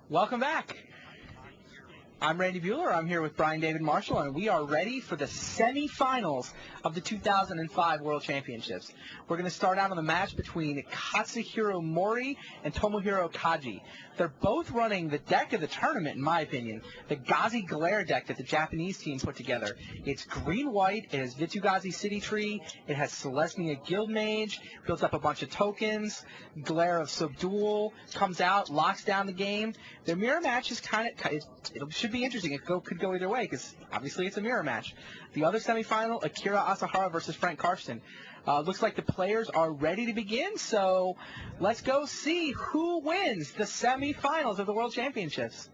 Welcome back. I'm Randy Buehler. I'm here with Brian David Marshall, and we are ready for the semifinals of the 2005 World Championships. We're going to start out on the match between Katsuhiro Mori and Tomohiro Kaji. They're both running the deck of the tournament, in my opinion, the Gazi Glare deck that the Japanese team put together. It's green-white, it has Vitsugazi City Tree, it has Selesnya Guildmage, builds up a bunch of tokens, Glare of Subdual, comes out, locks down the game. Their mirror match is it should be interesting. It could go either way because obviously it's a mirror match. The other semifinal, Akira Asahara versus Frank Karsten. Looks like the players are ready to begin, so let's go see who wins the semifinals of the World Championships.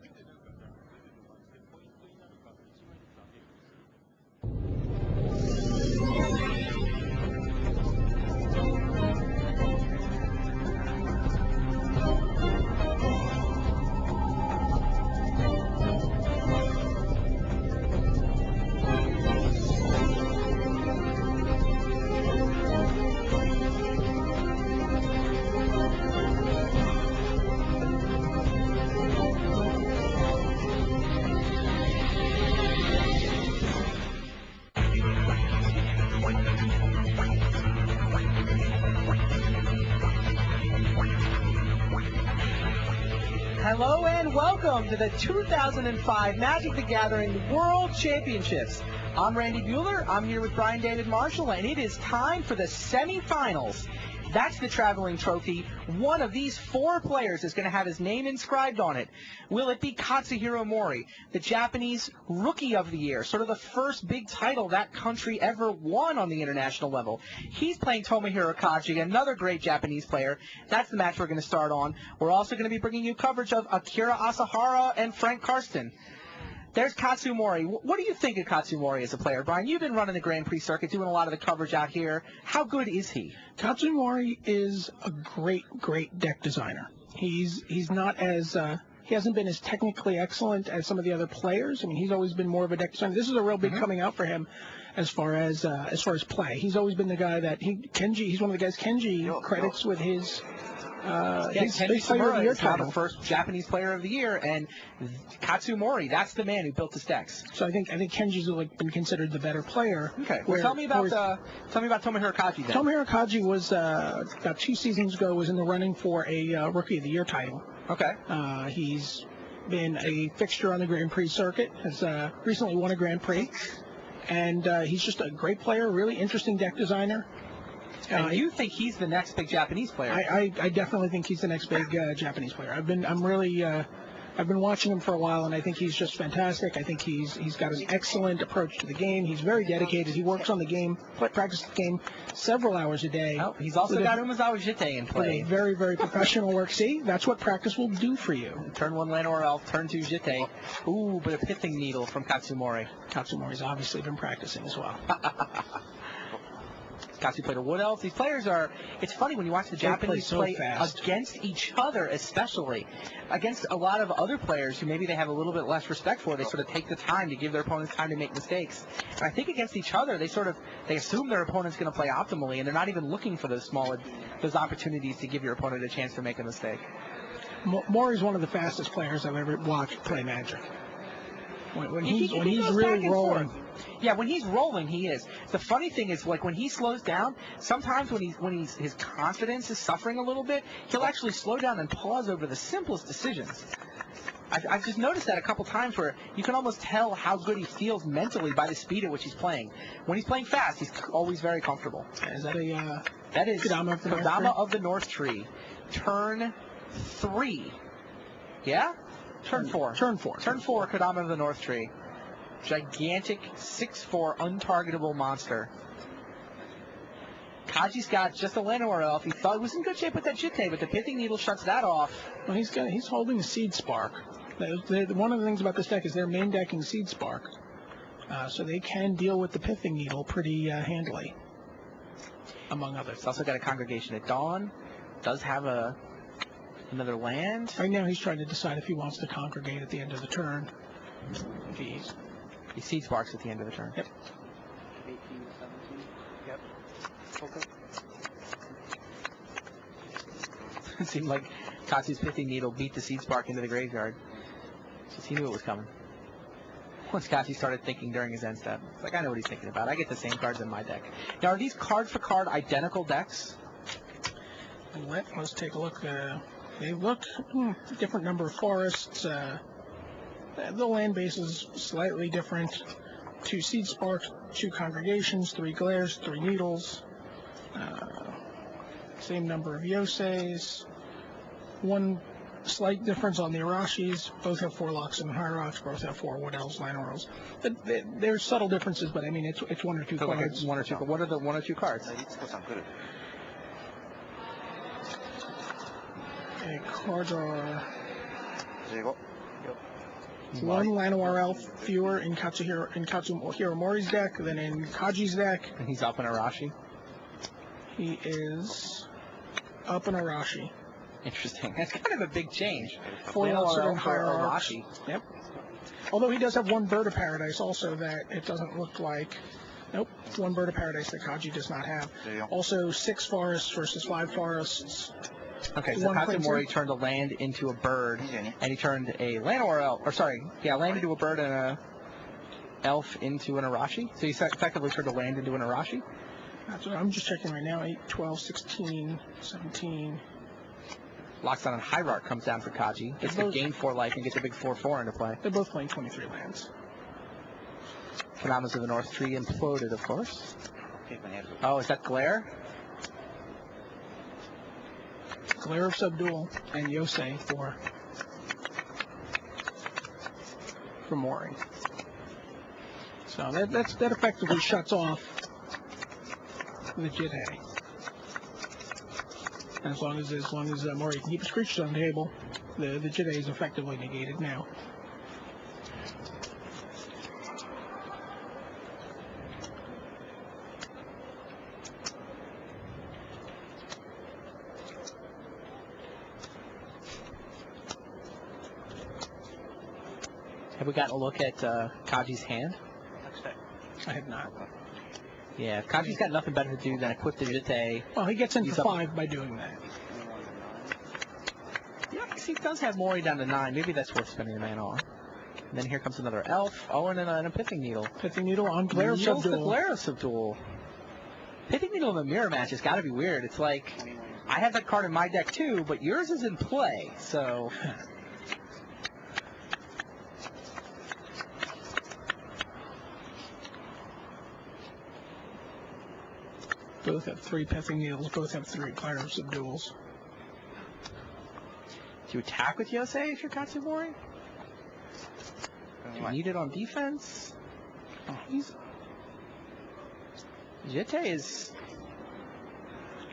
Hello and welcome to the 2005 Magic the Gathering World Championships. I'm Randy Buehler. I'm here with Brian David Marshall, and it is time for the semifinals. That's the traveling trophy. One of these four players is going to have his name inscribed on it. Will it be Katsuhiro Mori, the Japanese Rookie of the Year, sort of the first big title that country ever won on the international level? He's playing Tomohiro Kaji, another great Japanese player. That's the match we're going to start on. We're also going to be bringing you coverage of Akira Asahara and Frank Karsten. There's Katsu Mori. What do you think of Katsu Mori as a player? Brian, you've been running the Grand Prix circuit, doing a lot of the coverage out here. How good is he? Katsu Mori is a great deck designer. He's not as he hasn't been as technically excellent as some of the other players. I mean, he's always been more of a deck designer. This is a real big coming out for him as far as play. He's always been the guy that he's one of the guys Kenji credits with his Kenji Samura is now the first Japanese player of the year, and Katsu Mori, that's the man who built the decks. So I think Kenji's been considered the better player. Okay. Well, tell me about Tomohiro Kaji then. Tomohiro Kaji was about 2 seasons ago was in the running for a Rookie of the Year title. Okay. He's been a fixture on the Grand Prix circuit. Has recently won a Grand Prix, and he's just a great player, really interesting deck designer. And you think he's the next big Japanese player? I definitely think he's the next big Japanese player. I've been watching him for a while, and I think he's just fantastic. I think he's got an excellent approach to the game. He's very dedicated. He works on the game, practices the game several hours a day. Oh, he's also got Umezawa Jite in play. Very professional work. See, that's what practice will do for you. Turn 1 Llanowar Elf, turn 2 Jite. Ooh, but a Pithing Needle from Katsu Mori. Katsu Mori's obviously been practicing as well. Katsu played a Wood Elf. These players it's funny when you watch the Japanese play against each other, especially. Against a lot of other players who maybe they have a little bit less respect for, they sort of take the time to give their opponents time to make mistakes. And I think against each other, they assume their opponent's going to play optimally, and they're not even looking for those opportunities to give your opponent a chance to make a mistake. Mori's one of the fastest players I've ever watched play Magic. When he's really rolling. Yeah, when he's rolling, he is. The funny thing is, like, when he slows down, sometimes when his confidence is suffering a little bit, he'll actually slow down and pause over the simplest decisions. I've just noticed that a couple times where you can almost tell how good he feels mentally by the speed at which he's playing. When he's playing fast, he's always very comfortable. Is that that is Kodama of the North Tree. Turn 3. Yeah? Turn 4. Turn 4. Turn 4, Kodama of the North Tree. Gigantic 6/4 untargetable monster. Kaji's got just a Llanowar Elf. He thought he was in good shape with that Jite, but the Pithing Needle shuts that off. Well, he's holding a Seed Spark. One of the things about this deck is they're main decking Seed Spark, so they can deal with the Pithing Needle pretty handily, among others. He's also got a Congregation at Dawn. Does have another land. Right now he's trying to decide if he wants to congregate at the end of the turn. He Seed Sparks at the end of the turn. Yep. 18 to 17. Yep. Okay. It seemed like Katsu's Pithing Needle beat the Seed Spark into the graveyard. Just he knew it was coming. Once Katsu started thinking during his end step, it's like, I know what he's thinking about. I get the same cards in my deck. Now, are these card-for-card identical decks? Let's take a look. They look different number of forests. The land base is slightly different. 2 Seed Sparks, 2 Congregations, 3 Glares, 3 Needles. Same number of Yoseis. 1 slight difference on the Arashis. Both have 4 Locks and High Rocks. Both have 4 Wood Elves, Llanowar Elves. There's subtle differences, but I mean it's 1 or 2 So cards. Like 1 or 2. But what are the 1 or 2 cards? The cards are 15 1 Llanowar Elf fewer in Katsuhiro Mori's deck than in Kaji's deck. And he's up in Arashi. He is up in Arashi. Interesting. That's kind of a big change. 4 Llanowar Elves Elf and for Arashi. Yep. Although he does have 1 Bird of Paradise also that it doesn't look like. Nope. 1 Bird of Paradise that Kaji does not have. Also 6 forests versus 5 forests. Okay, so Katsumori turned a land into a bird, and he turned a Llanowar Elf, land into a bird and a elf into an Arashi. So he effectively turned a land into an Arashi? That's what I'm just checking right now. 8, 12, 16, 17. Locks on and Hierarch comes down for Kaji. Gets to gain 4 life and gets a big 4/4 into play. They're both playing 23 lands. Kanamas of the North Tree imploded, of course. Oh, is that Glare? Glare of Subdual and Yosei for Mori. So that effectively shuts off the Jidhei. And as long as Mori can keep his creatures on the table, the Jidhei is effectively negated now. Have we gotten a look at Kaji's hand? I have not. Yeah, Kaji's got nothing better to do than equip the Jite. Well, he gets into 5 by doing that. Yeah, because he does have Mori down to 9. Maybe that's worth spending the mana on. And then here comes another Elf. Oh, and a Pithing Needle. Pithing Needle on Glare of Subdual. Glare of Subdual. Pithing Needle in the mirror match has got to be weird. It's like, I have that card in my deck too, but yours is in play, so... Both have 3 Pithing Needles. Both have 3 Glare of Subduals. Do you attack with Yosei if you're Katsumori? Do you need it on defense? Oh, Jite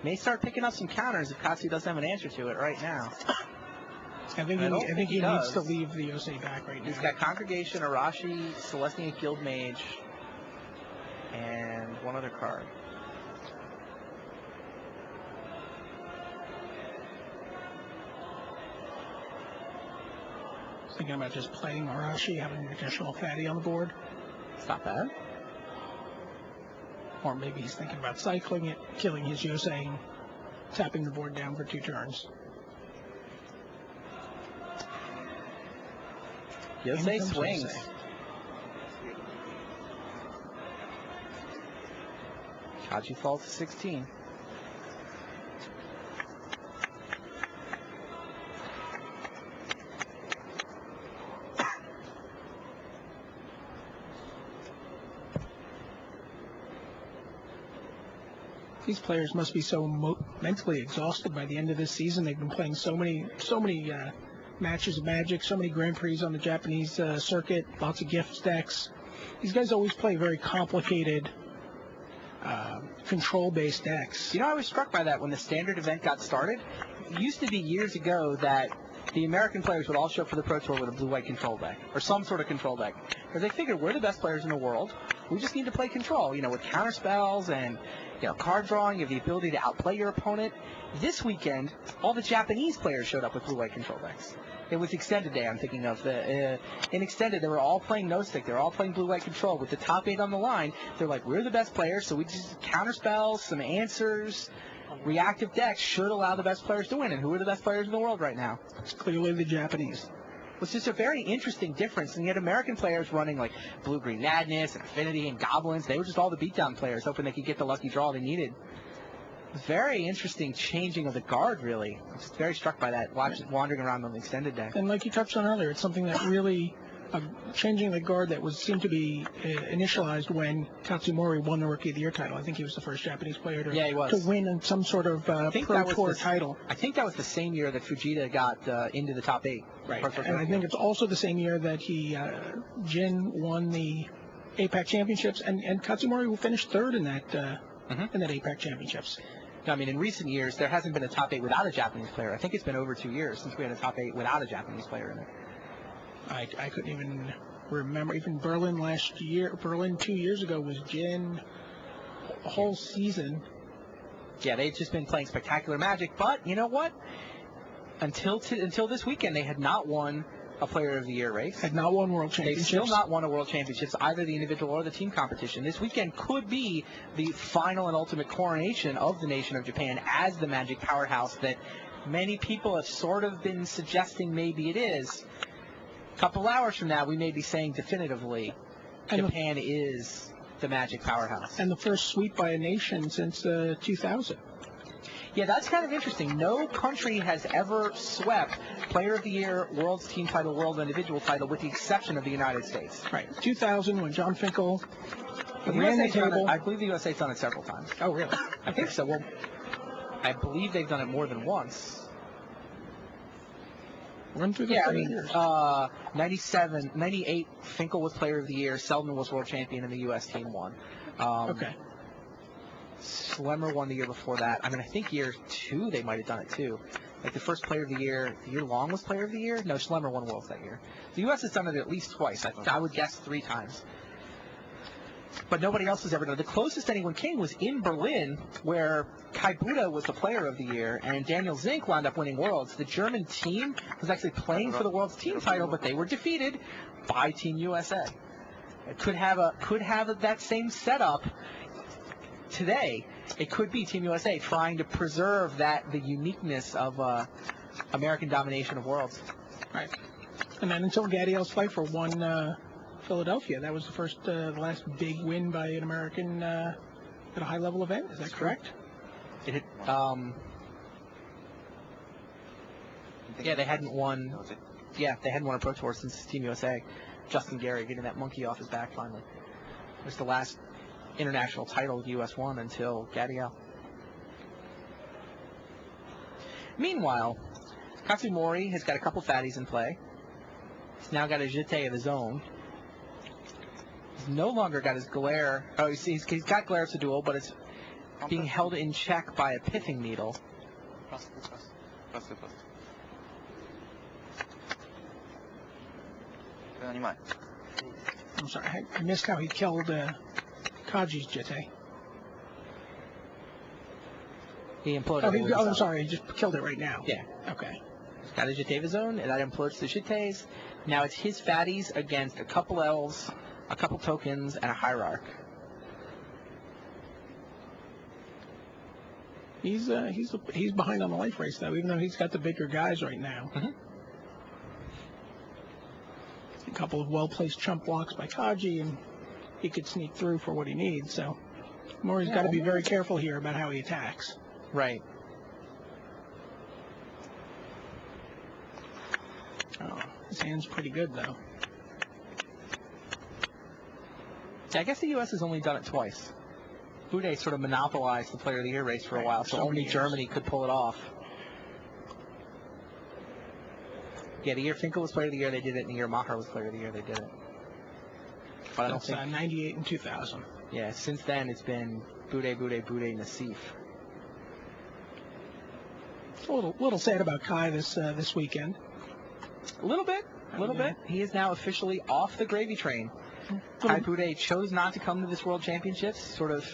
may start picking up some counters if Katsu doesn't have an answer to it right now. I think he needs to leave the Yosei back right now. He's got Congregation, Arashi, Celestia Guild Mage, and 1 other card. Thinking about just playing Arashi, having an additional fatty on the board. It's not bad. Or maybe he's thinking about cycling it, killing his Yosei, and tapping the board down for 2 turns. Yosei swings. Yosei. Kaji falls to 16. These players must be so mentally exhausted by the end of this season. They've been playing so many matches of Magic, so many Grand Prix on the Japanese circuit, lots of gift decks. These guys always play very complicated, control-based decks. You know, I was struck by that when the standard event got started. It used to be years ago that the American players would all show up for the Pro Tour with a blue-white control deck, or some sort of control deck. Because they figured we're the best players in the world. We just need to play control, with counter spells and, card drawing. You have the ability to outplay your opponent. This weekend, all the Japanese players showed up with blue-white control decks. It was Extended Day, I'm thinking of. In Extended, they were all playing no-stick. They were all playing blue-white control. With the top 8 on the line, they're like, we're the best players, so we just counter spells, some answers. reactive decks should allow the best players to win. And who are the best players in the world right now? It's clearly the Japanese. It's just a very interesting difference. And yet American players running like Blue Green Madness and Affinity and Goblins, they were just all the beatdown players, hoping they could get the lucky draw they needed. Very interesting changing of the guard, really. I'm just very struck by that, wandering around on the extended deck. And like you touched on earlier, it's something that really, changing the guard that seemed to be initialized when Katsumori won the Rookie of the Year title. I think he was the first Japanese player to win some sort of Pro Tour title. I think that was the same year that Fujita got into the top 8. Right, and I think it's also the same year that Jin won the APAC Championships, and Katsumori finished third in that APAC Championships. I mean, in recent years, there hasn't been a top 8 without a Japanese player. I think it's been over 2 years since we had a top 8 without a Japanese player in it. I couldn't even remember. Even Berlin 2 years ago was Jin a whole season. Yeah, they've just been playing spectacular Magic. But you know what? Until this weekend, they had not won a Player of the Year race. Had not won World Championships. They've still not won a World Championships, either the individual or the team competition. This weekend could be the final and ultimate coronation of the nation of Japan as the Magic powerhouse that many people have sort of been suggesting maybe it is. A couple hours from now, we may be saying definitively Japan is the Magic powerhouse. And the first sweep by a nation since 2000. Yeah, that's kind of interesting. No country has ever swept Player of the Year, World's Team title, World Individual title, with the exception of the United States. Right. 2000, when John Finkel ran the table. I believe the USA's done it several times. Oh, really? I think so. Well, I believe they've done it more than once. Run through the years. 97, 98, Finkel was Player of the Year. Selden was World Champion, and the U.S. team won. Okay. Slemmer won the year before that. I mean, I think year 2 they might have done it too. Like the first Player of the Year Long was Player of the Year? No, Schlemmer won Worlds that year. The U.S. has done it at least twice. I would guess 3 times. But nobody else has ever done it. The closest anyone came was in Berlin, where Kai Buda was the Player of the Year, and Daniel Zink wound up winning Worlds. The German team was actually playing for the World's team title, but they were defeated by Team USA. It could have that same setup today. It could be Team USA trying to preserve the uniqueness of American domination of Worlds. Right. And then until Gadiel's Pfeiffer won Philadelphia, that was the last big win by an American at a high-level event. Is that correct? Yeah, they hadn't won. Yeah, they hadn't won a Pro Tour since Team USA. Justin Gary getting that monkey off his back finally. It was the last international title the U.S. won until Gadiel. Meanwhile, Katsumori has got a couple fatties in play. He's now got a jeté of his own. He's no longer got his glare. Oh, he's got glare as a duel, but it's being held in check by a pithing needle. I'm sorry, I missed how he killed Kaji's jeté. He imploded. I'm sorry, he just killed it right now. Yeah. Okay. He's got a jeté of his own, and that implodes the jetés. Now it's his fatties against a couple elves, a couple tokens, and a hierarch. He's behind on the life race though, even though he's got the bigger guys right now. Mm-hmm. A couple of well-placed chump blocks by Kaji, and he could sneak through for what he needs. So Mori's got to be very careful here about how he attacks. Right. Oh, his hand's pretty good though. I guess the U.S. has only done it twice. Bude sort of monopolized the Player of the Year race for a while, so only Germany could pull it off. Yeah, the year Finkel was Player of the Year, they did it. And the year Maher was Player of the Year, they did it. But I don't think 98 and 2000. Yeah, since then it's been Bude, Nassif. It's a little sad about Kai this weekend. A little bit. He is now officially off the gravy train. Kai Bude chose not to come to this World Championships. Sort of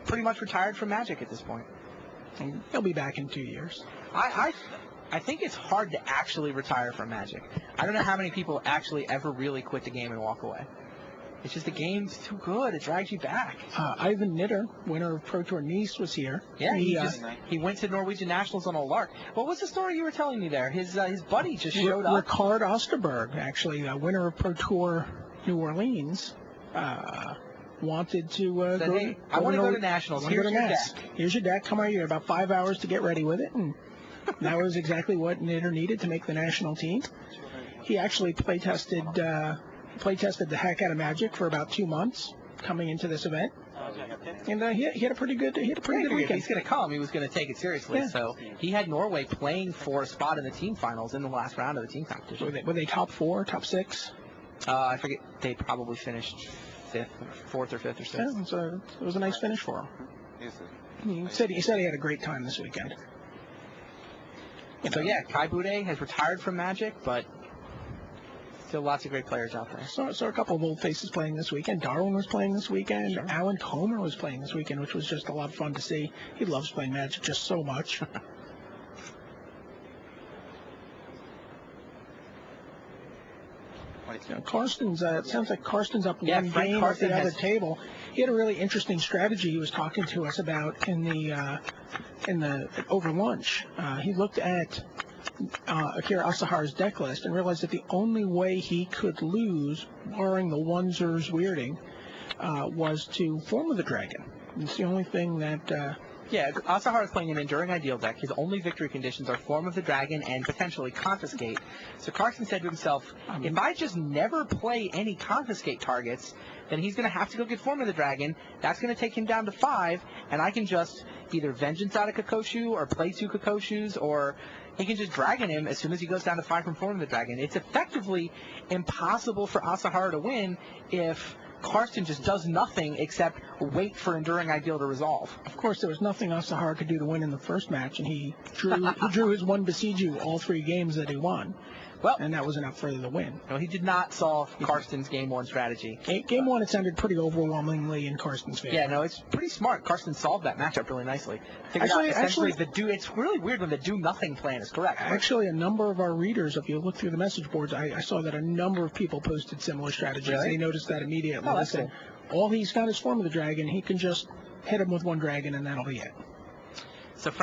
pretty much retired from Magic at this point. And he'll be back in 2 years. I think it's hard to actually retire from Magic. I don't know how many people actually ever really quit the game and walk away. It's just the game's too good. It drags you back. Ivan Nitter, winner of Pro Tour Nice, was here. Yeah, he went to Norwegian Nationals on a lark. What was the story you were telling me there? His buddy just showed up. Ricard Osterberg, actually, winner of Pro Tour New Orleans, wanted to go. Hey, I want to go to Nationals. Here's your deck. Here's your deck. Come on, you have about 5 hours to get ready with it, and that was exactly what Nitter needed to make the national team. He actually play tested the heck out of Magic for about 2 months coming into this event, and he had a pretty good weekend. He's going to come. He was going to take it seriously. Yeah. So he had Norway playing for a spot in the team finals in the last round of the team competition. Were they top 4, top 6? I forget. They probably finished 4th or 5th or 6th. Yeah, so it was a nice finish for him. He said he had a great time this weekend. So yeah, Kai Bude has retired from Magic, but still lots of great players out there. So a couple of old faces playing this weekend. Darwin was playing this weekend. Sure. Alan Comer was playing this weekend, which was just a lot of fun to see. He loves playing Magic just so much. Karsten's. It sounds like Karsten's up one game at the other table. He had a really interesting strategy he was talking to us about in the over lunch. He looked at Akira Asahara's deck list and realized that the only way he could lose, barring the Onezer's weirding, was to form of the dragon. It's the only thing that. Yeah, Asahara is playing an Enduring Ideal deck. His only victory conditions are Form of the Dragon and potentially Confiscate. So Karsten said to himself, if I just never play any Confiscate targets, then he's going to have to go get Form of the Dragon. That's going to take him down to 5, and I can just either Vengeance out of Kokoshu or play 2 Kokoshus, or he can just Dragon him as soon as he goes down to 5 from Form of the Dragon. It's effectively impossible for Asahara to win if Karsten just does nothing except wait for Enduring Ideal to resolve. Of course, there was nothing Asahara could do to win in the first match, and he drew his one Besiju all 3 games that he won. Well, and that was enough for the win. No, he did not solve Karsten's Game 1 strategy. Game 1, it sounded pretty overwhelmingly in Karsten's favor. Yeah, no, it's pretty smart. Karsten solved that matchup really nicely. Actually, it's really weird when the do-nothing plan is correct. Actually, a number of our readers, if you look through the message boards, I saw that a number of people posted similar strategies. Really? They noticed that immediately. Oh, that's cool. All he's got is Form of the Dragon. He can just hit him with 1 dragon, and that'll be it. So Frank